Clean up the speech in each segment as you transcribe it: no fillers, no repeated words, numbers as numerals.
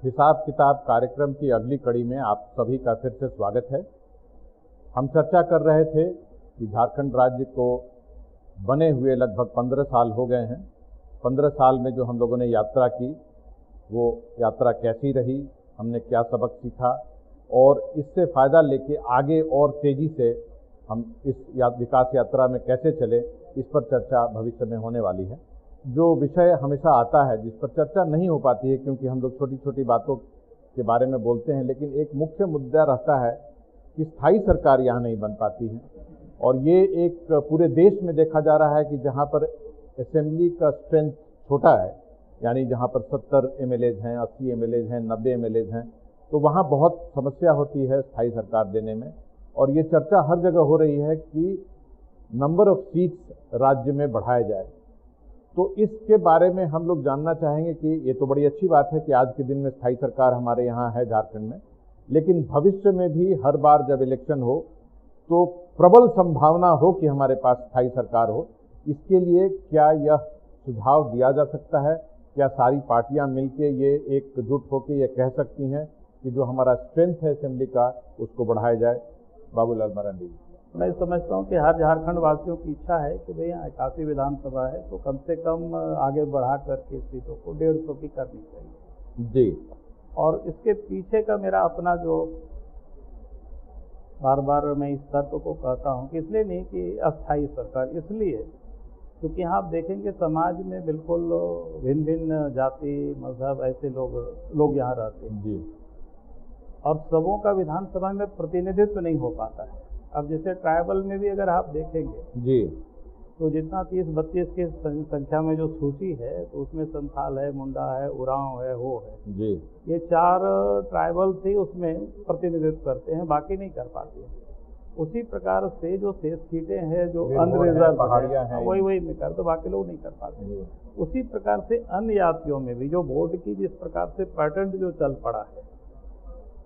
हिसाब किताब कार्यक्रम की अगली कड़ी में आप सभी का फिर से स्वागत है। हम चर्चा कर रहे थे कि झारखंड राज्य को बने हुए लगभग 15 साल हो गए हैं। 15 साल में जो हम लोगों ने यात्रा की वो यात्रा कैसी रही, हमने क्या सबक सीखा और इससे फ़ायदा लेके आगे और तेज़ी से हम इस विकास यात्रा में कैसे चले, इस पर चर्चा भविष्य में होने वाली है। जो विषय हमेशा आता है जिस पर चर्चा नहीं हो पाती है, क्योंकि हम लोग छोटी छोटी बातों के बारे में बोलते हैं, लेकिन एक मुख्य मुद्दा रहता है कि स्थायी सरकार यहाँ नहीं बन पाती है। और ये एक पूरे देश में देखा जा रहा है कि जहाँ पर असेंबली का स्ट्रेंथ छोटा है, यानी जहाँ पर 70 एमएलएज हैं, 80 एमएलएज हैं, 90 एमएलएज हैं, तो वहाँ बहुत समस्या होती है स्थायी सरकार देने में। और ये चर्चा हर जगह हो रही है कि नंबर ऑफ सीट्स राज्य में बढ़ाया जाए। तो इसके बारे में हम लोग जानना चाहेंगे कि ये तो बड़ी अच्छी बात है कि आज के दिन में स्थायी सरकार हमारे यहाँ है झारखंड में, लेकिन भविष्य में भी हर बार जब इलेक्शन हो तो प्रबल संभावना हो कि हमारे पास स्थायी सरकार हो। इसके लिए क्या यह सुझाव दिया जा सकता है? क्या सारी पार्टियां मिलके ये एकजुट होकर ये कह सकती हैं कि जो हमारा स्ट्रेंथ है असेंबली का उसको बढ़ाया जाए? बाबूलाल मरांडी। मैं समझता हूँ कि हर झारखंड वासियों की इच्छा है कि भाई यहाँ 81 विधानसभा है तो कम से कम आगे बढ़ा करके सीटों को 150 की करनी चाहिए जी। और इसके पीछे का मेरा अपना जो बार बार मैं इस तर्क को कहता हूँ कि इसलिए नहीं कि अस्थायी सरकार, इसलिए क्योंकि यहाँ आप देखेंगे समाज में बिल्कुल भिन्न भिन्न जाति मजहब ऐसे लोग यहाँ रहते हैं जी। और सबों का विधानसभा में प्रतिनिधित्व नहीं हो पाता है। अब जैसे ट्राइबल में भी अगर आप देखेंगे जी तो जितना 30-32 की संख्या में जो सूची है तो उसमें संथाल है, मुंडा है, उरांव है, हो है जी, ये 4 ट्राइबल थी उसमें प्रतिनिधित्व करते हैं, बाकी नहीं कर पाते हैं। उसी प्रकार से जो शेष सीटें हैं जो अनरिजर्व पहाड़ियाँ हैं, वही में कर तो बाकी लोग नहीं कर पाते। उसी प्रकार से अन्य जातियों में भी जो वोट की जिस प्रकार से पैटर्न जो चल पड़ा है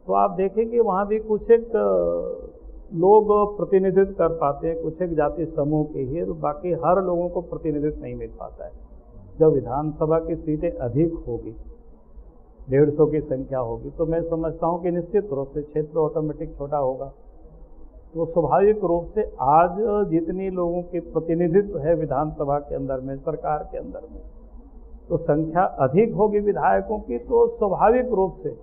तो आप देखेंगे वहाँ भी कुछ एक लोग प्रतिनिधित्व कर पाते हैं, कुछ एक जाति समूह के ही, तो बाकी हर लोगों को प्रतिनिधित्व नहीं मिल पाता है। जब विधानसभा की सीटें अधिक होगी, 150 की संख्या होगी, तो मैं समझता हूँ कि निश्चित रूप से क्षेत्र ऑटोमेटिक छोटा होगा। तो स्वाभाविक रूप से आज जितनी लोगों की प्रतिनिधित्व है विधानसभा के अंदर में, सरकार के अंदर में, तो संख्या अधिक होगी विधायकों की, तो स्वाभाविक रूप से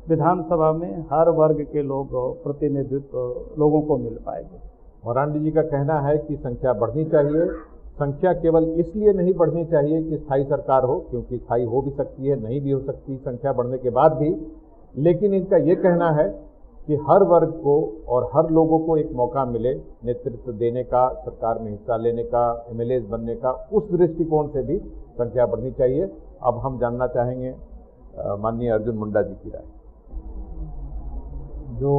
विधानसभा में हर वर्ग के लोग प्रतिनिधित्व लोगों को मिल पाएंगे। मरांडी जी का कहना है कि संख्या बढ़नी चाहिए। संख्या केवल इसलिए नहीं बढ़नी चाहिए कि स्थायी सरकार हो, क्योंकि स्थायी हो भी सकती है, नहीं भी हो सकती संख्या बढ़ने के बाद भी, लेकिन इनका ये कहना है कि हर वर्ग को और हर लोगों को एक मौका मिले नेतृत्व देने का, सरकार में हिस्सा लेने का, एमएलए बनने का। उस दृष्टिकोण से भी संख्या बढ़नी चाहिए। अब हम जानना चाहेंगे माननीय अर्जुन मुंडा जी की राय। जो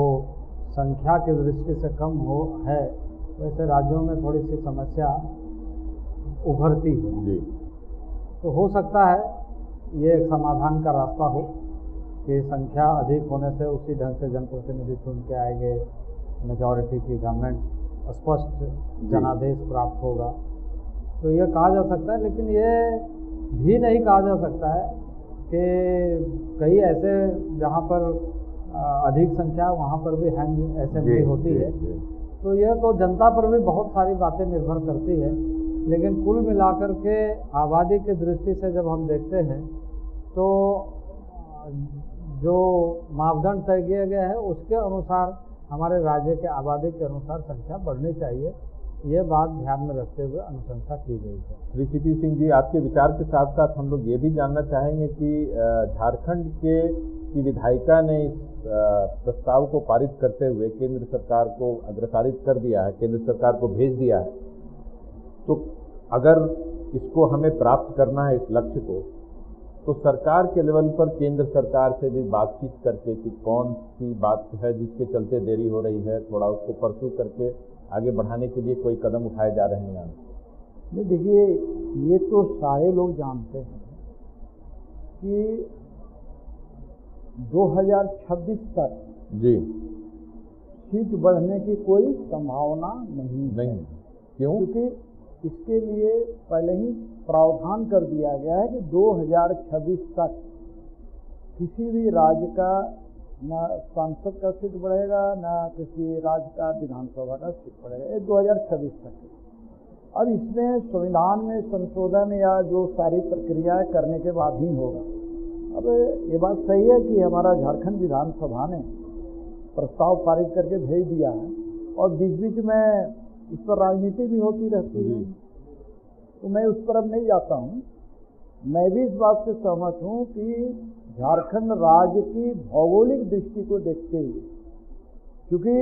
संख्या की दृष्टि से कम है वैसे राज्यों में थोड़ी सी समस्या उभरती है जी। तो हो सकता है ये एक समाधान का रास्ता हो कि संख्या अधिक होने से उसी ढंग से जनप्रतिनिधि चुन के आएंगे, मेजॉरिटी की गवर्नमेंट, स्पष्ट जनादेश प्राप्त होगा। तो ये कहा जा सकता है, लेकिन ये भी नहीं कहा जा सकता है कि कई ऐसे जहाँ पर अधिक संख्या वहाँ पर भी हैंड असेंबली होती है। तो यह तो जनता पर भी बहुत सारी बातें निर्भर करती है, लेकिन कुल मिलाकर के आबादी की दृष्टि से जब हम देखते हैं तो जो मापदंड तय किया गया है उसके अनुसार हमारे राज्य के आबादी के अनुसार संख्या बढ़नी चाहिए। ये बात ध्यान में रखते हुए अनुशंसा की गई है। श्री सीपी सिंह जी, आपके विचार के साथ साथ हम लोग ये भी जानना चाहेंगे कि झारखंड की विधायिका ने इस प्रस्ताव को पारित करते हुए केंद्र सरकार को अग्रसारित कर दिया है, केंद्र सरकार को भेज दिया है। तो अगर इसको हमें प्राप्त करना है इस लक्ष्य को, तो सरकार के लेवल पर केंद्र सरकार से भी बातचीत करके कि कौन सी बात है जिसके चलते देरी हो रही है, थोड़ा उसको परसू करके आगे बढ़ाने के लिए कोई कदम उठाए जा रहे हैं यहाँ? नहीं, देखिए ये तो सारे लोग जानते हैं कि 2026 तक जी सीट बढ़ने की कोई संभावना नहीं। क्यों? क्योंकि इसके लिए पहले ही प्रावधान कर दिया गया है कि 2026 तक किसी भी राज्य का ना सांसद का सीट बढ़ेगा, ना किसी राज्य का विधानसभा का सीट बढ़ेगा। ये 2026 तक है। अब इसमें संविधान में संशोधन या जो सारी प्रक्रियाएं करने के बाद ही होगा। अब ये बात सही है कि हमारा झारखंड विधानसभा ने प्रस्ताव पारित करके भेज दिया है और बीच बीच में इस पर राजनीति भी होती रहती है, तो मैं उस पर अब नहीं जाता हूँ। मैं भी इस बात से सहमत हूँ कि झारखंड राज्य की भौगोलिक दृष्टि को देखते हुए, क्योंकि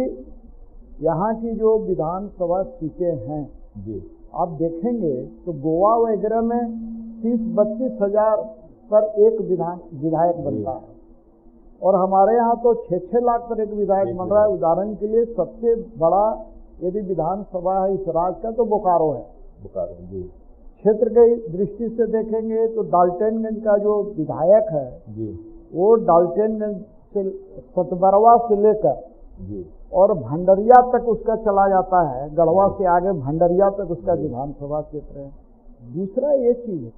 यहाँ की जो विधानसभा सीटें हैं जी, आप देखेंगे तो गोवा वगैरह में 30-32 हजार पर एक विधायक बनता है और हमारे यहाँ तो 6-6 लाख पर एक विधायक बन रहा है। उदाहरण के लिए सबसे बड़ा यदि विधानसभा है इस राज्य का तो बोकारो है। बोकारो जी, क्षेत्र की दृष्टि से देखेंगे तो डाल्टनगंज का जो विधायक है जी, वो डाल्टनगंज से सतबरवा से लेकर जी, और भंडरिया तक उसका चला जाता है, गढ़वा से आगे भंडरिया तक उसका विधानसभा क्षेत्र है। दूसरा ये चीज़ है,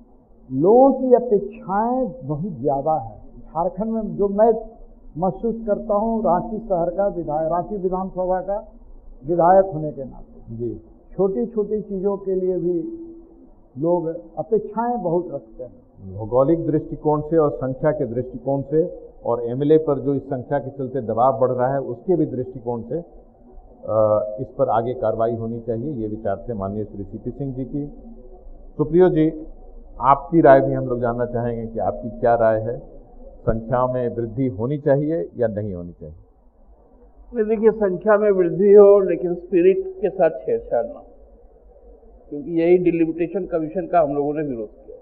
लोगों की अपेक्षाएं बहुत ज़्यादा है झारखंड में। जो मैं महसूस करता हूँ रांची शहर का विधायक, रांची विधानसभा का विधायक होने के नाते जी, छोटी छोटी चीज़ों के लिए भी लोग अपेक्षाएं बहुत रखते हैं। भौगोलिक दृष्टिकोण से और संख्या के दृष्टिकोण से और एमएलए पर जो इस संख्या के चलते दबाव बढ़ रहा है उसके भी दृष्टिकोण से इस पर आगे कार्रवाई होनी चाहिए, ये विचार थे माननीय श्री सीपी सिंह जी की। सुप्रियो जी, आपकी राय भी हम लोग जानना चाहेंगे कि आपकी क्या राय है, संख्या में वृद्धि होनी चाहिए या नहीं होनी चाहिए? देखिए, संख्या में वृद्धि हो लेकिन स्पिरिट के साथ छेड़छाड़ ना हो, क्योंकि यही डिलिमिटेशन कमीशन का हम लोगों ने विरोध किया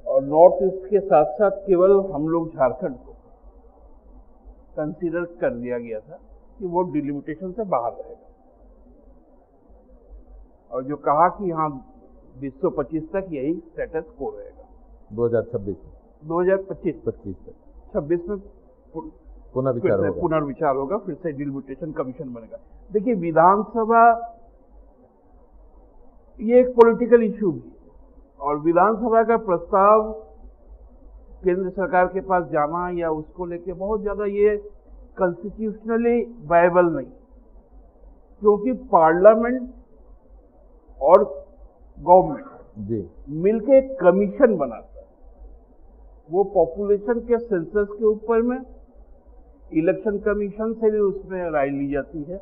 और नॉर्थ ईस्ट के साथ साथ केवल हम लोग झारखंड को कंसीडर कर दिया गया था कि वो डिलिमिटेशन से बाहर रहेगा और जो कहा कि हाँ 2025 तक यही स्टेटस को रहेगा। 2025 तक 26 में पुनर्विचार होगा, फिर से डिलिमिटेशन कमीशन बनेगा। देखिए, विधानसभा ये एक पॉलिटिकल इशू भी और विधानसभा का प्रस्ताव केंद्र सरकार के पास जाना या उसको लेके बहुत ज्यादा ये कॉन्स्टिट्यूशनली वायबल नहीं, क्योंकि पार्लियामेंट और गवर्नमेंट जी मिलके एक कमीशन बनाता है। वो पॉपुलेशन के सेंसस के ऊपर में इलेक्शन कमीशन से भी उसमें राय ली जाती है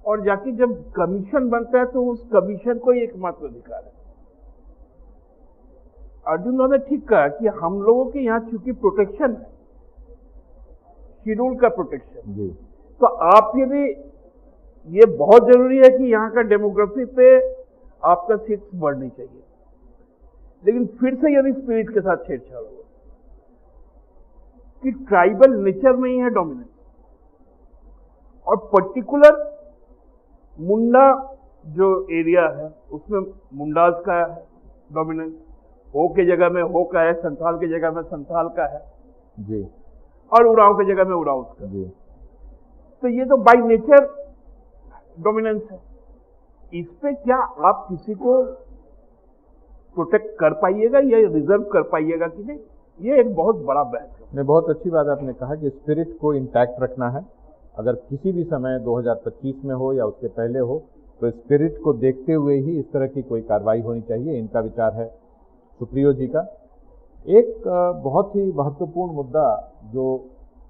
और जाके जब कमीशन बनता है तो उस कमीशन को ही एकमात्र अधिकार है। अर्जुन ने ठीक कहा कि हम लोगों के यहाँ चूंकि प्रोटेक्शन है, शेड्यूल का प्रोटेक्शन, जी, तो आप यदि ये बहुत जरूरी है कि यहाँ का डेमोग्राफी पे आपका सीट्स बढ़नी चाहिए, लेकिन फिर से यदि स्पिरिट के साथ छेड़छाड़ होगा कि ट्राइबल नेचर में ही है डोमिनेंस और पर्टिकुलर मुंडा जो एरिया है उसमें मुंडाज का है डोमिनेंस, हो के जगह में हो का है, संथाल की जगह में संथाल का है जी, और उरांव की जगह में उरांव का। जी, तो ये तो बाय नेचर डोमिनेंस है। इस पे क्या आप किसी को प्रोटेक्ट कर पाइएगा या रिजर्व कर पाइएगा कि नहीं, ये एक बहुत बड़ा बहस है। नहीं, बहुत अच्छी बात आपने कहा कि स्पिरिट को इंटैक्ट रखना है। अगर किसी भी समय 2025 में हो या उससे पहले हो तो स्पिरिट को देखते हुए ही इस तरह की कोई कार्रवाई होनी चाहिए, इनका विचार है सुप्रियो जी का। एक बहुत ही महत्वपूर्ण मुद्दा जो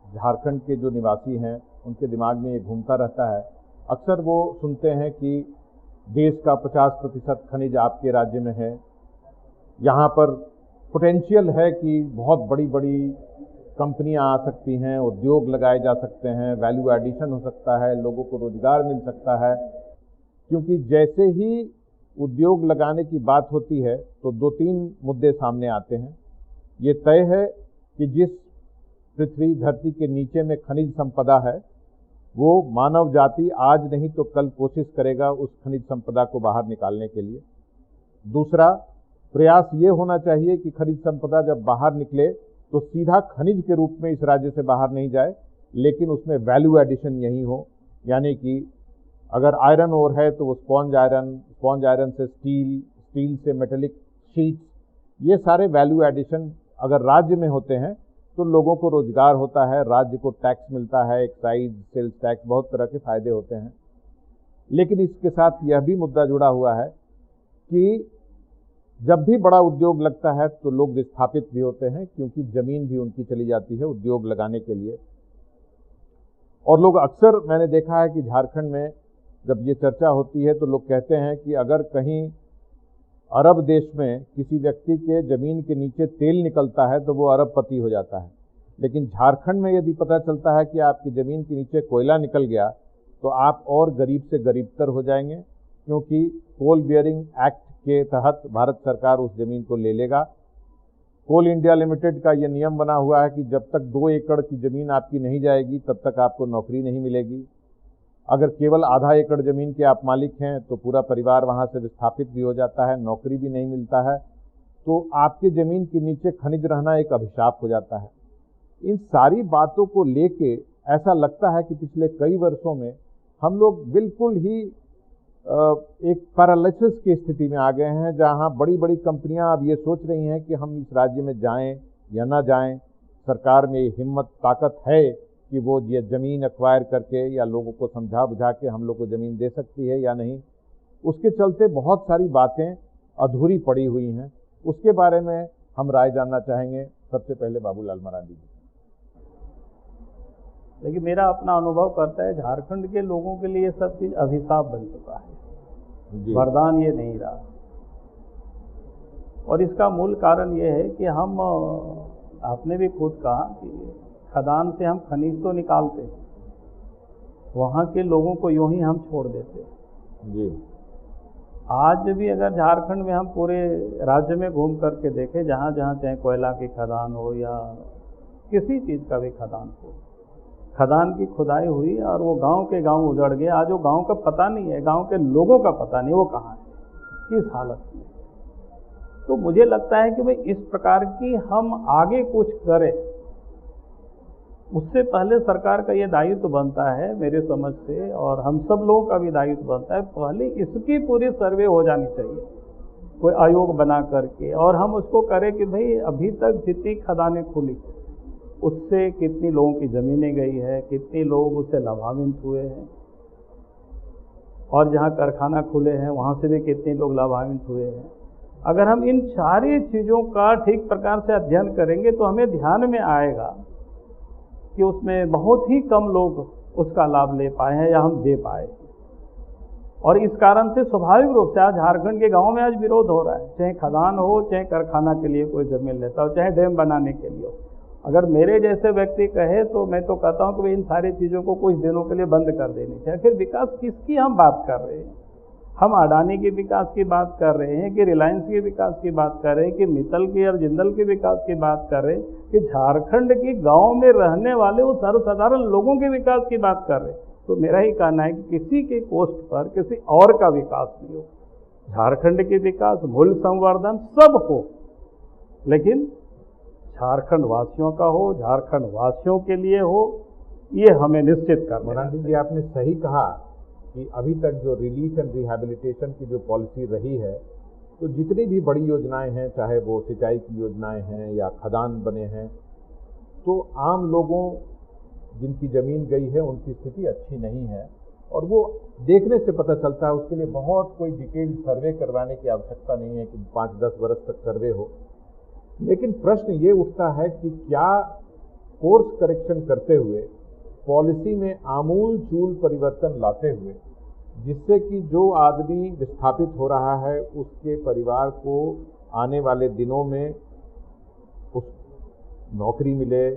झारखंड के जो निवासी हैं उनके दिमाग में ये घूमता रहता है, अक्सर वो सुनते हैं कि देश का 50% खनिज आपके राज्य में है, यहाँ पर पोटेंशियल है कि बहुत बड़ी बड़ी कंपनियां आ सकती हैं, उद्योग लगाए जा सकते हैं, वैल्यू एडिशन हो सकता है, लोगों को रोजगार मिल सकता है। क्योंकि जैसे ही उद्योग लगाने की बात होती है तो 2-3 मुद्दे सामने आते हैं। ये तय है कि जिस पृथ्वी धरती के नीचे में खनिज संपदा है वो मानव जाति आज नहीं तो कल कोशिश करेगा उस खनिज संपदा को बाहर निकालने के लिए। दूसरा प्रयास ये होना चाहिए कि खनिज संपदा जब बाहर निकले तो सीधा खनिज के रूप में इस राज्य से बाहर नहीं जाए, लेकिन उसमें वैल्यू एडिशन यही हो, यानी कि अगर आयरन ओर है तो वो स्पॉन्ज आयरन से स्टील से मेटेलिक शीट्स, ये सारे वैल्यू एडिशन अगर राज्य में होते हैं तो लोगों को रोजगार होता है, राज्य को टैक्स मिलता है, एक्साइज, सेल्स टैक्स, बहुत तरह के फायदे होते हैं। लेकिन इसके साथ यह भी मुद्दा जुड़ा हुआ है कि जब भी बड़ा उद्योग लगता है तो लोग विस्थापित भी होते हैं, क्योंकि जमीन भी उनकी चली जाती है उद्योग लगाने के लिए। और लोग अक्सर, मैंने देखा है कि झारखंड में जब ये चर्चा होती है तो लोग कहते हैं कि अगर कहीं अरब देश में किसी व्यक्ति के जमीन के नीचे तेल निकलता है तो वो अरबपति हो जाता है, लेकिन झारखंड में यदि पता चलता है कि आपकी जमीन के नीचे कोयला निकल गया तो आप और गरीब से गरीबतर हो जाएंगे, क्योंकि कोल बियरिंग एक्ट के तहत भारत सरकार उस जमीन को ले लेगा। कोल इंडिया लिमिटेड का यह नियम बना हुआ है कि जब तक 2 एकड़ की जमीन आपकी नहीं जाएगी तब तक आपको नौकरी नहीं मिलेगी। अगर केवल आधा एकड़ जमीन के आप मालिक हैं तो पूरा परिवार वहां से विस्थापित भी हो जाता है, नौकरी भी नहीं मिलता है, तो आपके जमीन के नीचे खनिज रहना एक अभिशाप हो जाता है। इन सारी बातों को लेके ऐसा लगता है कि पिछले कई वर्षों में हम लोग बिल्कुल ही एक पैरालिसिस की स्थिति में आ गए हैं, जहां बड़ी बड़ी कंपनियां अब ये सोच रही हैं कि हम इस राज्य में जाएं या ना जाएं। सरकार में हिम्मत, ताकत है कि वो ये ज़मीन एक्वायर करके या लोगों को समझा बुझा के हम लोग को ज़मीन दे सकती है या नहीं। उसके चलते बहुत सारी बातें अधूरी पड़ी हुई हैं। उसके बारे में हम राय जानना चाहेंगे। सबसे पहले बाबूलाल मरांडी जी। लेकिन मेरा अपना अनुभव करता है, झारखंड के लोगों के लिए सब चीज़ अभिशाप बन चुका है, वरदान ये नहीं रहा। और इसका मूल कारण ये है कि हम, आपने भी खुद कहा कि खदान से हम खनिज तो निकालते हैं, वहाँ के लोगों को यूं ही हम छोड़ देते हैं जी। आज भी अगर झारखंड में हम पूरे राज्य में घूम करके देखें, जहाँ जहाँ चाहे कोयला की खदान हो या किसी चीज़ का भी खदान हो, खदान की खुदाई हुई और वो गांव के गांव उजड़ गए। आज वो गांव का पता नहीं है, गांव के लोगों का पता नहीं वो कहाँ है, किस हालत में। तो मुझे लगता है कि भाई इस प्रकार की हम आगे कुछ करें, उससे पहले सरकार का ये दायित्व बनता है मेरे समझ से, और हम सब लोगों का भी दायित्व बनता है, पहले इसकी पूरी सर्वे हो जानी चाहिए कोई आयोग बना करके, और हम उसको करें कि भाई अभी तक जितनी खदानें खुली उससे कितनी लोगों की ज़मीनें गई है, कितने लोग उससे लाभान्वित हुए हैं, और जहाँ कारखाना खुले हैं वहाँ से भी कितने लोग लाभान्वित हुए हैं। अगर हम इन सारी चीज़ों का ठीक प्रकार से अध्ययन करेंगे तो हमें ध्यान में आएगा कि उसमें बहुत ही कम लोग उसका लाभ ले पाए हैं या हम दे पाए। और इस कारण से स्वाभाविक रूप से आज झारखंड के गाँव में आज विरोध हो रहा है, चाहे खदान हो, चाहे कारखाना के लिए कोई ज़मीन लेता हो, चाहे डैम बनाने के लिए हो। अगर मेरे जैसे व्यक्ति कहे तो मैं तो कहता हूँ कि इन सारी चीज़ों को कुछ दिनों के लिए बंद कर देनी चाहिए। फिर विकास किसकी हम बात कर रहे हैं? हम अडानी के विकास की बात कर रहे हैं कि रिलायंस के विकास की बात कर रहे हैं कि मित्तल के और जिंदल के विकास की बात कर रहे हैं कि झारखंड के गांव में रहने वाले वो सर्वसाधारण लोगों के विकास की बात कर रहे हैं? तो मेरा ही कहना है कि किसी के कोष्ठ पर किसी और का विकास नहीं हो, झारखंड के विकास, मूल्य संवर्धन सब हो, लेकिन झारखंड वासियों का हो, झारखंड वासियों के लिए हो, ये हमें निश्चित करना। मरांडी जी, आपने सही कहा कि अभी तक जो रिलीफ एंड रिहैबिलिटेशन की जो पॉलिसी रही है, तो जितनी भी बड़ी योजनाएं हैं, चाहे वो सिंचाई की योजनाएं हैं या खदान बने हैं, तो आम लोगों जिनकी ज़मीन गई है उनकी स्थिति अच्छी नहीं है, और वो देखने से पता चलता है। उसके लिए बहुत कोई डिटेल सर्वे करवाने की आवश्यकता नहीं है कि 5-10 वर्ष तक सर्वे हो। लेकिन प्रश्न ये उठता है कि क्या कोर्स करेक्शन करते हुए, पॉलिसी में आमूल चूल परिवर्तन लाते हुए, जिससे कि जो आदमी विस्थापित हो रहा है उसके परिवार को आने वाले दिनों में उस नौकरी मिले,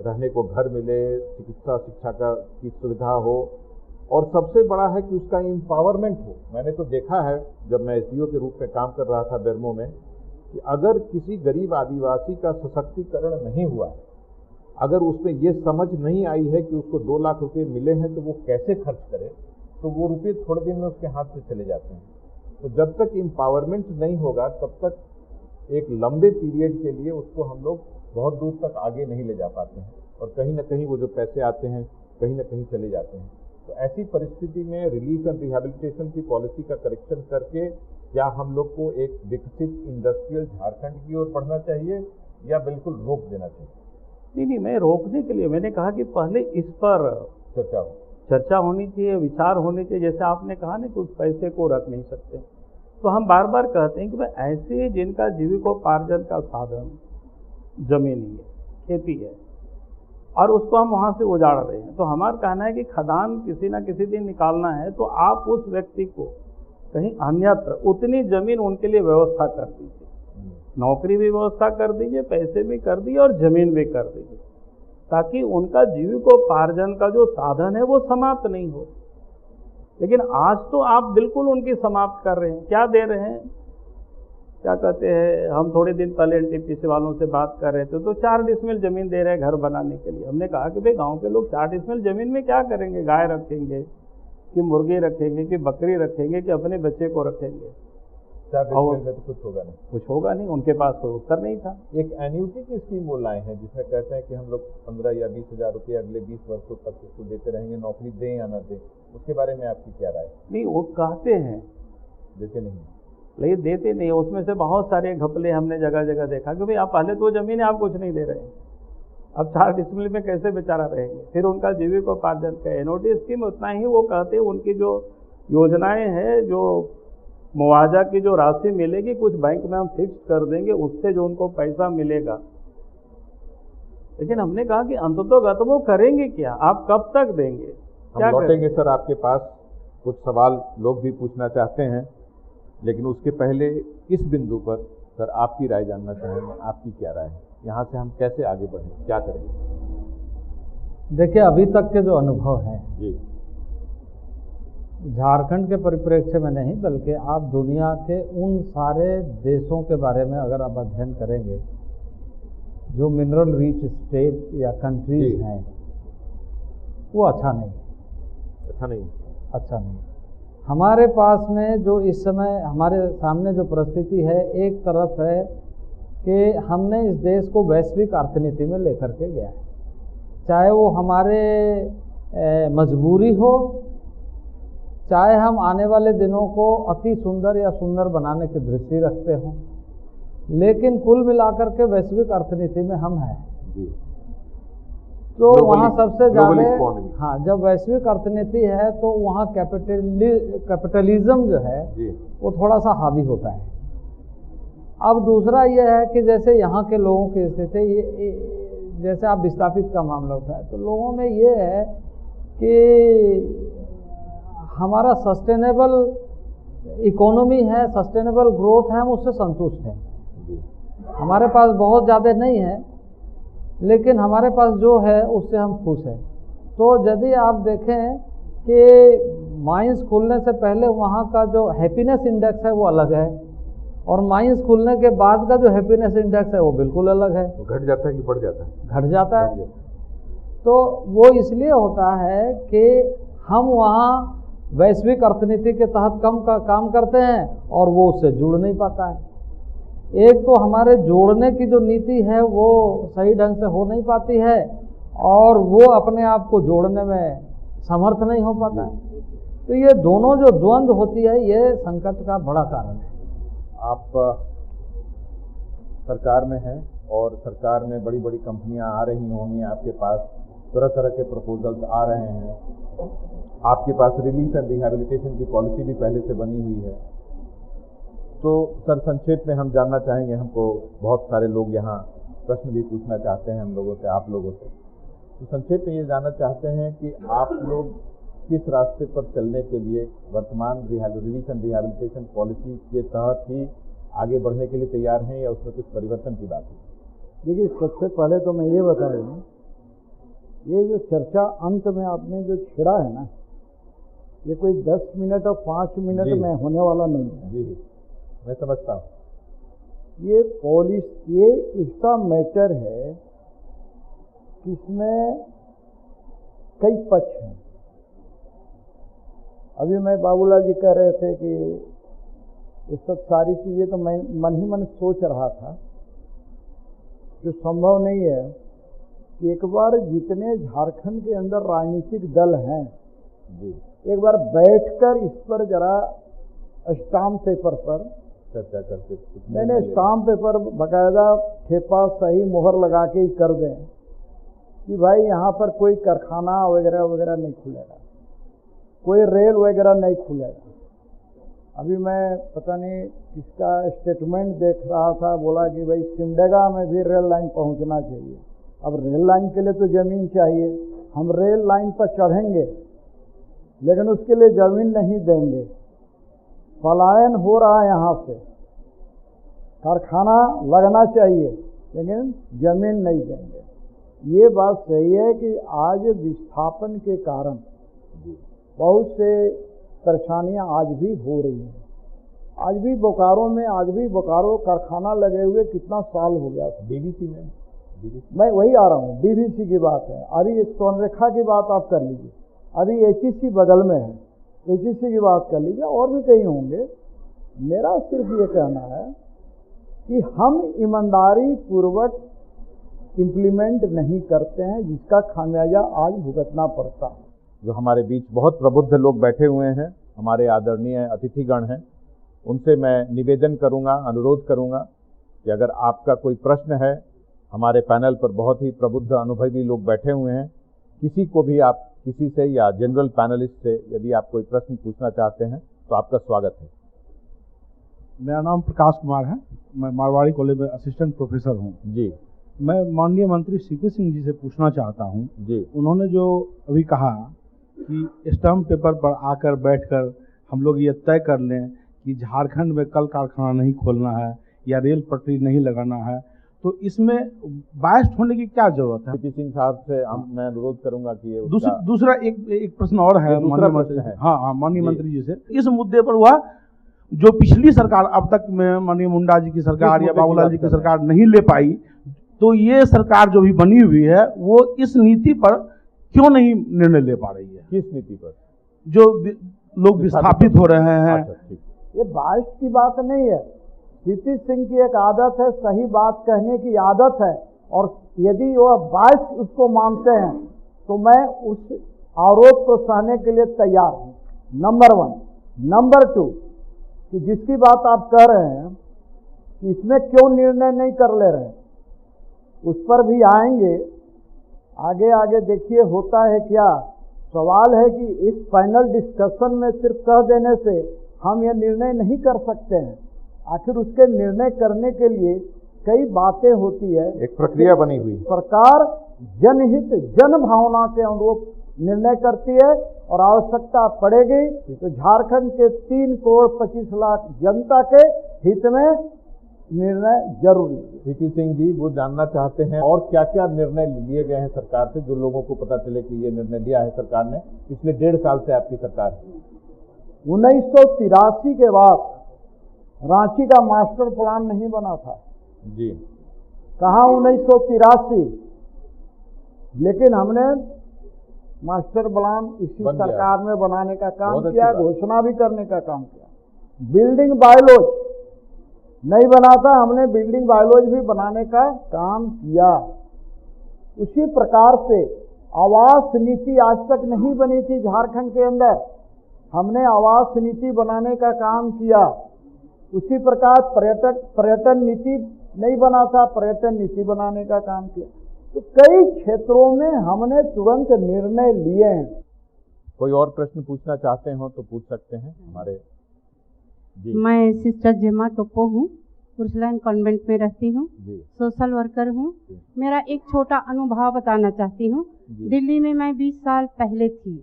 रहने को घर मिले, चिकित्सा शिक्षा की सुविधा हो, और सबसे बड़ा है कि उसका एम्पावरमेंट हो। मैंने तो देखा है जब मैं एसडीओ के रूप में काम कर रहा था बेरमो में, कि अगर किसी गरीब आदिवासी का सशक्तिकरण नहीं हुआ है, अगर उसमें ये समझ नहीं आई है कि उसको 2 लाख रुपए मिले हैं तो वो कैसे खर्च करे, तो वो रुपये थोड़े दिन में उसके हाथ से चले जाते हैं। तो जब तक एम्पावरमेंट नहीं होगा तब तक एक लंबे पीरियड के लिए उसको हम लोग बहुत दूर तक आगे नहीं ले जा पाते हैं, और कहीं ना कहीं वो जो पैसे आते हैं कहीं ना कहीं चले जाते हैं। तो ऐसी परिस्थिति में रिलीफ एंड रिहैबिलिटेशन की पॉलिसी का करेक्शन करके क्या हम लोग को एक विकसित इंडस्ट्रियल झारखंड की ओर बढ़ना चाहिए, या बिल्कुल रोक देना चाहिए? नहीं, मैं रोकने के लिए मैंने कहा कि पहले इस पर चर्चा होनी चाहिए, विचार होनी चाहिए। जैसे आपने कहा ना कि उस पैसे को रख नहीं सकते, तो हम बार बार कहते हैं कि भाई ऐसे जिनका जीविकोपार्जन का साधन जमीन ही है, खेती है, और उसको हम वहाँ से उजाड़ रहे हैं, तो हमारा कहना है कि खदान किसी ना किसी दिन निकालना है, तो आप उस व्यक्ति को कहीं अन्यत्र उतनी जमीन उनके लिए व्यवस्था कर दीजिए, नौकरी भी व्यवस्था कर दीजिए, पैसे भी कर दीजिए और जमीन भी कर दीजिए, ताकि उनका जीविकोपार्जन का जो साधन है वो समाप्त नहीं हो। लेकिन आज तो आप बिल्कुल उनकी समाप्त कर रहे हैं। क्या दे रहे हैं, क्या कहते हैं, हम थोड़े दिन पहले एनटीपीसी वालों से बात कर रहे थे, तो 4 डिसमिल जमीन दे रहे हैं घर बनाने के लिए। हमने कहा कि भाई गांव के लोग 4 डिसमिल जमीन में क्या करेंगे, गाय रखेंगे कि मुर्गी रखेंगे कि बकरी रखेंगे कि अपने बच्चे को रखेंगे? 4 डिसमिल में तो कुछ होगा नहीं, कुछ होगा नहीं। उनके पास कोई उत्तर नहीं था। एक एन्यूटी की स्कीम वो लाए हैं जिसमें कहते हैं कि हम लोग 15 या 20 हज़ार रुपये अगले 20 वर्षों तक उसको देते रहेंगे, नौकरी दें या ना दें, उसके बारे में आपकी क्या राय? नहीं, वो कहते हैं, देते नहीं, लेकिन देते नहीं। उसमें से बहुत सारे घपले हमने जगह जगह देखा कि भाई आप पहले तो जमीन है, आप कुछ नहीं दे रहे हैं, अब 4 डिसमिल में कैसे बेचारा रहेंगे? फिर उनका जीविकोपार्जन का एनओटी स्कीम उतना ही वो कहते हैं, उनकी जो योजनाएं हैं, जो मुआवजा की जो राशि मिलेगी कुछ बैंक में हम फिक्स कर देंगे, उससे जो उनको पैसा मिलेगा। लेकिन हमने कहा कि अंततोगत वो करेंगे क्या, आप कब तक देंगे? हम लौटेंगे सर आपके पास, कुछ सवाल लोग भी पूछना चाहते हैं, लेकिन उसके पहले इस बिंदु पर सर आपकी राय जानना चाहेंगे। आपकी क्या राय है, यहाँ से हम कैसे आगे बढ़ें, क्या करेंगे? देखिए, अभी तक के जो अनुभव हैं जी, झारखंड के परिप्रेक्ष्य में नहीं बल्कि आप दुनिया के उन सारे देशों के बारे में अगर आप अध्ययन करेंगे जो मिनरल रिच स्टेट या कंट्रीज हैं, वो अच्छा नहीं। हमारे पास में जो इस समय हमारे सामने जो परिस्थिति है, एक तरफ है कि हमने इस देश को वैश्विक अर्थनीति में लेकर के गया है, चाहे वो हमारे मजबूरी हो, चाहे हम आने वाले दिनों को अति सुंदर या सुंदर बनाने की दृष्टि रखते हों, लेकिन कुल मिलाकर के वैश्विक अर्थनीति में हम हैं। तो वहाँ सबसे ज़्यादा, हाँ, जब वैश्विक अर्थनीति है तो वहाँ कैपिटलिज्म जो है वो थोड़ा सा हावी होता है। अब दूसरा ये है कि जैसे यहाँ के लोगों की स्थिति, जैसे आप विस्थापित का मामला उठाए, तो लोगों में ये है कि हमारा सस्टेनेबल इकोनॉमी है, सस्टेनेबल ग्रोथ है, हम उससे संतुष्ट हैं। हमारे पास बहुत ज़्यादा नहीं है, लेकिन हमारे पास जो है उससे हम खुश हैं। तो यदि आप देखें कि माइंस खुलने से पहले वहाँ का जो हैप्पीनेस इंडेक्स है वो अलग है, और माइंस खुलने के बाद का जो हैप्पीनेस इंडेक्स है वो बिल्कुल अलग है। घट जाता है कि बढ़ जाता है? घट जाता है। तो वो इसलिए होता है कि हम वहाँ वैश्विक अर्थनीति के तहत काम करते हैं और वो उससे जुड़ नहीं पाता है। एक तो हमारे जोड़ने की जो नीति है वो सही ढंग से हो नहीं पाती है, और वो अपने आप को जोड़ने में समर्थ नहीं हो पाता है। तो ये दोनों जो द्वंद्व होती है, ये संकट का बड़ा कारण है। आप सरकार में हैं और सरकार में बड़ी बड़ी कंपनियां आ रही होंगी, आपके पास तरह तरह के प्रपोजल्स आ रहे हैं, आपके पास रिलीफ एंड रिहैबिलिटेशन की पॉलिसी भी पहले से बनी हुई है। तो सर संक्षेप में हम जानना चाहेंगे, हमको बहुत सारे लोग यहाँ प्रश्न भी पूछना चाहते हैं हम लोगों से, आप लोगों से, तो संक्षेप में ये जानना चाहते हैं कि आप लोग किस रास्ते पर चलने के लिए वर्तमान रिलीफ एंड रिहैबिलिटेशन पॉलिसी के तहत ही आगे बढ़ने के लिए तैयार हैं, या उसमें कुछ परिवर्तन की बात है? देखिए, सबसे पहले तो मैं ये बता दूँ, ये जो चर्चा अंत में आपने जो छिड़ा है ना, ये कोई 10 मिनट और 5 मिनट में होने वाला नहीं है। जी, मैं समझता हूँ। ये पॉलिसी, ये इसका मैटर है कि इसमें कई पक्ष हैं। अभी मैं बाबूलाल जी कह रहे थे कि ये सब सारी चीज़ें तो मैं मन ही मन सोच रहा था, जो संभव नहीं है कि एक बार जितने झारखंड के अंदर राजनीतिक दल हैं, एक बार बैठकर इस पर जरा स्टाम्प पेपर पर चर्चा करके नहीं, स्टाम्प पेपर बकायदा ठेपा सही मोहर लगा के ही कर दें कि भाई यहाँ पर कोई कारखाना वगैरह वगैरह नहीं खुलेगा, कोई रेल वगैरह नहीं खुलेगा। अभी मैं पता नहीं किसका स्टेटमेंट देख रहा था, बोला कि भाई सिमडेगा में भी रेल लाइन पहुँचना चाहिए। अब रेल लाइन के लिए तो ज़मीन चाहिए, हम रेल लाइन पर चढ़ेंगे लेकिन उसके लिए ज़मीन नहीं देंगे। पलायन हो रहा है यहाँ से, कारखाना लगना चाहिए लेकिन ज़मीन नहीं देंगे। ये बात सही है कि आज विस्थापन के कारण बहुत से परेशानियाँ आज भी हो रही हैं। आज भी बोकारो कारखाना लगे हुए कितना साल हो गया। डीवीसी में मैं वही आ रहा हूँ, डीवीसी की बात है। अभी सोनरेखा की बात आप कर लीजिए, अभी एचईसी बगल में है, एचईसी की बात कर लीजिए, और भी कहीं होंगे। मेरा सिर्फ ये कहना है कि हम ईमानदारी पूर्वक इम्प्लीमेंट नहीं करते हैं, जिसका खामियाजा आज भुगतना पड़ता है। जो हमारे बीच बहुत प्रबुद्ध लोग बैठे हुए हैं, हमारे आदरणीय अतिथिगण हैं, उनसे मैं निवेदन करूंगा, अनुरोध करूंगा कि अगर आपका कोई प्रश्न है, हमारे पैनल पर बहुत ही प्रबुद्ध अनुभवी लोग बैठे हुए हैं, किसी को भी आप किसी से या जनरल पैनलिस्ट से यदि आप कोई प्रश्न पूछना चाहते हैं तो आपका स्वागत है। मेरा नाम प्रकाश कुमार है, मैं मारवाड़ी कॉलेज में असिस्टेंट प्रोफेसर हूँ जी। मैं माननीय मंत्री सीपी सिंह जी से पूछना चाहता हूँ जी। उन्होंने जो अभी कहा कि स्टैम्प पेपर पर आकर बैठकर हम लोग ये तय कर लें कि झारखंड में कल कारखाना नहीं खोलना है या रेल पटरी नहीं लगाना है, तो इसमें बायस्ड होने की क्या जरूरत है? सीपी सिंह साहब से मैं अनुरोध करूंगा कि ये दूसरा एक प्रश्न और है माननीय मंत्री। हाँ, माननीय मंत्री जी से इस मुद्दे पर हुआ, जो पिछली सरकार अब तक में माननीय मुंडा जी की सरकार या बाबूलाल जी की सरकार नहीं ले पाई, तो ये सरकार जो भी बनी हुई है वो इस नीति पर क्यों नहीं निर्णय ले पा रही है? किस नीति पर? जो लोग विस्थापित हो रहे हैं। ये बाइस की बात नहीं है, सीपी सिंह की एक आदत है, सही बात कहने की आदत है, और यदि वो बाइस उसको मानते हैं तो मैं उस आरोप को सहने के लिए तैयार हूँ। नंबर 1। नंबर 2 कि जिसकी बात आप कह रहे हैं कि इसमें क्यों निर्णय नहीं कर ले रहे हैं, उस पर भी आएंगे। आगे आगे देखिए होता है क्या। सवाल है कि इस फाइनल डिस्कशन में सिर्फ कह देने से हम ये निर्णय नहीं कर सकते हैं। आखिर उसके निर्णय करने के लिए कई बातें होती है, एक प्रक्रिया बनी हुई। सरकार जनहित जन भावना के अनुरूप निर्णय करती है, और आवश्यकता पड़ेगी तो झारखंड के 3 करोड़ 25 लाख जनता के हित में निर्णय जरूरी है। सीपी सिंह जी वो जानना चाहते हैं और क्या क्या निर्णय लिए गए हैं सरकार से, जो लोगों को पता चले कि ये निर्णय लिया है सरकार ने पिछले 1.5 साल से आपकी सरकार है। 1983 के बाद रांची का मास्टर प्लान नहीं बना था जी। कहाँ 1983, लेकिन हमने मास्टर प्लान इसी सरकार में बनाने का काम किया, घोषणा भी करने का काम किया। बिल्डिंग बायलॉज नहीं बना था, हमने बिल्डिंग बायलॉज भी बनाने का काम किया। उसी प्रकार से आवास नीति आज तक नहीं बनी थी झारखंड के अंदर, हमने आवास नीति बनाने का काम किया। उसी प्रकार पर्यटन नीति नहीं बना था, पर्यटन नीति बनाने का काम किया। तो कई क्षेत्रों में हमने तुरंत निर्णय लिए हैं। कोई और प्रश्न पूछना चाहते हो तो पूछ सकते हैं हमारे जी। मैं सिस्टर जेमा टोप्पो हूँ, पुरुषलैंड कॉन्वेंट में रहती हूँ, सोशल वर्कर हूँ। मेरा एक छोटा अनुभव बताना चाहती हूँ। दिल्ली में मैं 20 साल पहले थी,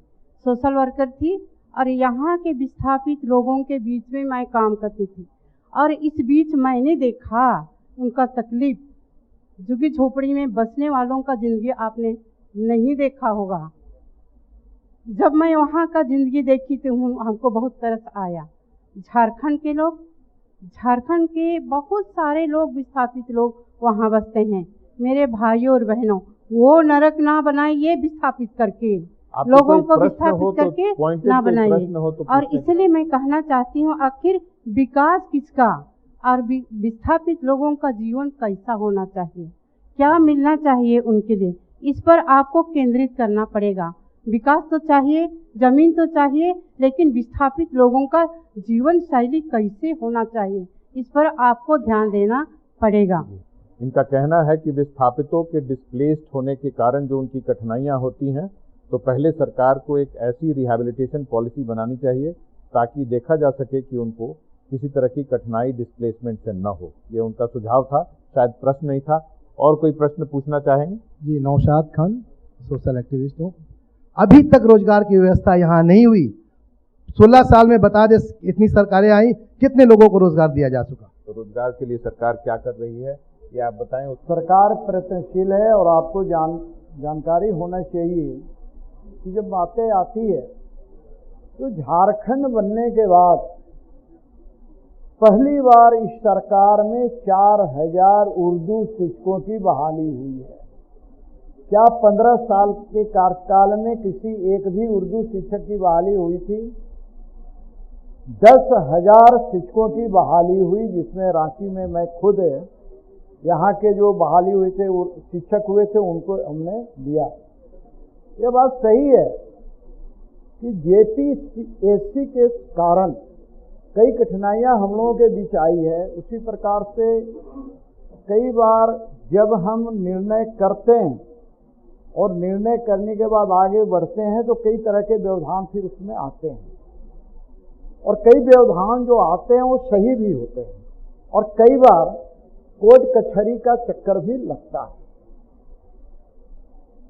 सोशल वर्कर थी, और यहाँ के विस्थापित लोगों के बीच में मैं काम करती थी। और इस बीच मैंने देखा उनका तकलीफ, झुग्गी झोपड़ी में बसने वालों का ज़िंदगी आपने नहीं देखा होगा। जब मैं वहाँ का ज़िंदगी देखी तो हमको बहुत तरस आया। झारखंड के लोग, झारखंड के बहुत सारे लोग विस्थापित लोग वहाँ बसते हैं। मेरे भाइयों और बहनों, वो नरक ना बनाइए विस्थापित करके, लोगों को विस्थापित करके ना बनाइए। और इसलिए मैं कहना चाहती हूँ, आखिर विकास किसका और विस्थापित लोगों का जीवन कैसा होना चाहिए, क्या मिलना चाहिए उनके लिए, इस पर आपको केंद्रित करना पड़ेगा। विकास तो चाहिए, जमीन तो चाहिए, लेकिन विस्थापित लोगों का जीवन शैली कैसे होना चाहिए, इस पर आपको ध्यान देना पड़ेगा। इनका कहना है कि विस्थापितों के डिस्प्लेस्ड होने के कारण जो उनकी कठिनाइयां होती हैं, तो पहले सरकार को एक ऐसी रिहैबिलिटेशन पॉलिसी बनानी चाहिए ताकि देखा जा सके कि उनको किसी तरह की कठिनाई डिस्प्लेसमेंट से न हो। ये उनका सुझाव था, शायद प्रश्न नहीं था। और कोई प्रश्न पूछना चाहेंगे? जी, नौशाद खान, सोशल एक्टिविस्ट हूँ। अभी तक रोजगार की व्यवस्था यहाँ नहीं हुई। 16 साल में बता दे इतनी सरकारें आई, कितने लोगों को रोजगार दिया जा चुका? तो रोजगार के लिए सरकार क्या कर रही है ये आप बताएं। सरकार प्रयत्नशील है और आपको जानकारी होना चाहिए कि जब बातें आती है तो झारखंड बनने के बाद पहली बार इस सरकार में 4000 उर्दू शिक्षकों की बहाली हुई है। क्या 15 साल के कार्यकाल में किसी एक भी उर्दू शिक्षक की बहाली हुई थी? 10,000 शिक्षकों की बहाली हुई, जिसमें रांची में मैं खुद यहाँ के जो बहाली हुए थे, शिक्षक हुए थे, उनको हमने दिया। ये बात सही है कि जेपीएससी के कारण कई कठिनाइयां हम लोगों के बीच आई है। उसी प्रकार से कई बार जब हम निर्णय करते हैं और निर्णय करने के बाद आगे बढ़ते हैं तो कई तरह के व्यवधान फिर उसमें आते हैं, और कई व्यवधान जो आते हैं वो सही भी होते हैं, और कई बार कोर्ट कचहरी का चक्कर भी लगता है।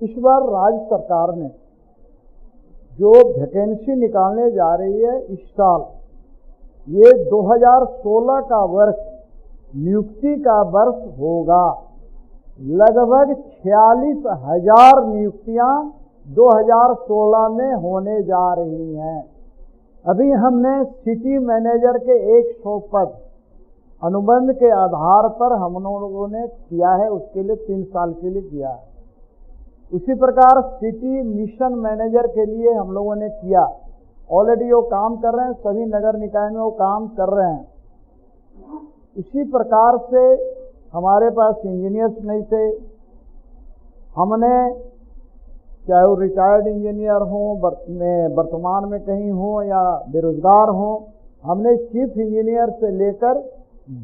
इस बार राज्य सरकार ने जो वैकेंसी निकालने जा रही है इस साल, ये 2016 का वर्ष नियुक्ति का वर्ष होगा। लगभग 46,000 नियुक्तियां 2016 में होने जा रही हैं। अभी हमने सिटी मैनेजर के 100 पद अनुबंध के आधार पर हम लोगों ने किया है, उसके लिए 3 साल के लिए किया है। उसी प्रकार सिटी मिशन मैनेजर के लिए हम लोगों ने किया, ऑलरेडी वो काम कर रहे हैं, सभी नगर निकाय में वो काम कर रहे हैं। उसी प्रकार से हमारे पास इंजीनियर्स नहीं थे, हमने चाहे वो रिटायर्ड इंजीनियर हों, वर्तमान में कहीं हों या बेरोजगार हों, हमने चीफ इंजीनियर से लेकर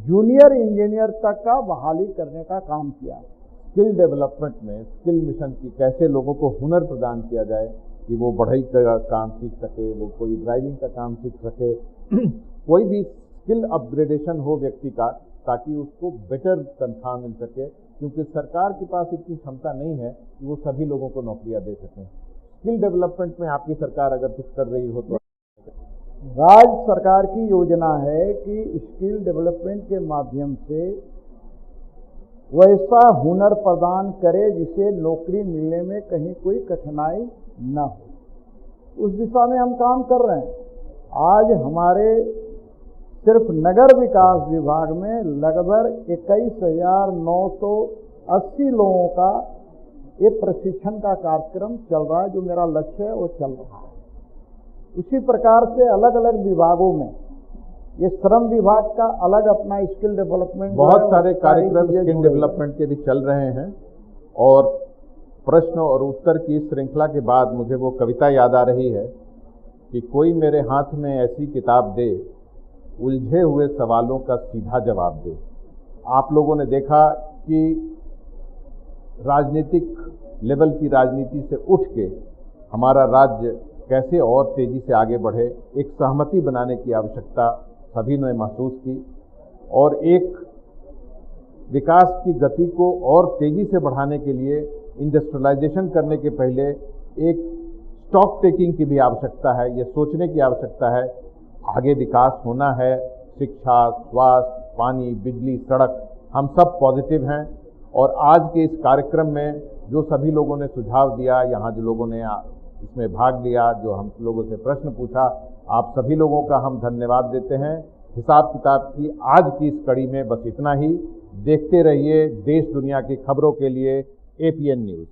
जूनियर इंजीनियर तक का बहाली करने का काम किया। स्किल डेवलपमेंट में स्किल मिशन की कैसे लोगों को हुनर प्रदान किया जाए कि वो बढ़ई का काम सीख सके, वो कोई ड्राइविंग का काम सीख सके, कोई भी स्किल अपग्रेडेशन हो व्यक्ति का, ताकि उसको बेटर तनख्वाह मिल सके, क्योंकि सरकार के पास इतनी क्षमता नहीं है कि वो सभी लोगों को नौकरियां दे सकें। स्किल डेवलपमेंट में आपकी सरकार अगर कुछ कर रही हो तो? राज्य सरकार की योजना है कि स्किल डेवलपमेंट के माध्यम से वैसा हुनर प्रदान करे जिसे नौकरी मिलने में कहीं कोई कठिनाई न हो। उस दिशा में हम काम कर रहे हैं। आज हमारे सिर्फ नगर विकास विभाग में लगभग 21,980 लोगों का ये प्रशिक्षण का कार्यक्रम चल रहा है। जो मेरा लक्ष्य है वो चल रहा है। उसी प्रकार से अलग अलग विभागों में, ये श्रम विभाग का अलग अपना स्किल डेवलपमेंट, बहुत सारे कार्यक्रम स्किल डेवलपमेंट के भी चल रहे हैं। और प्रश्न और उत्तर की श्रृंखला के बाद मुझे वो कविता याद आ रही है कि कोई मेरे हाथ में ऐसी किताब दे, उलझे हुए सवालों का सीधा जवाब दे। आप लोगों ने देखा कि राजनीतिक लेवल की राजनीति से उठ के हमारा राज्य कैसे और तेजी से आगे बढ़े, एक सहमति बनाने की आवश्यकता सभी ने महसूस की, और एक विकास की गति को और तेजी से बढ़ाने के लिए इंडस्ट्रियलाइजेशन करने के पहले एक स्टॉक टेकिंग की भी आवश्यकता है। ये सोचने की आवश्यकता है आगे विकास होना है, शिक्षा, स्वास्थ्य, पानी, बिजली, सड़क, हम सब पॉजिटिव हैं। और आज के इस कार्यक्रम में जो सभी लोगों ने सुझाव दिया, यहाँ जो लोगों ने इसमें भाग लिया, जो हम लोगों से प्रश्न पूछा, आप सभी लोगों का हम धन्यवाद देते हैं। हिसाब किताब की आज की इस कड़ी में बस इतना ही। देखते रहिए देश दुनिया की खबरों के लिए APN न्यूज़।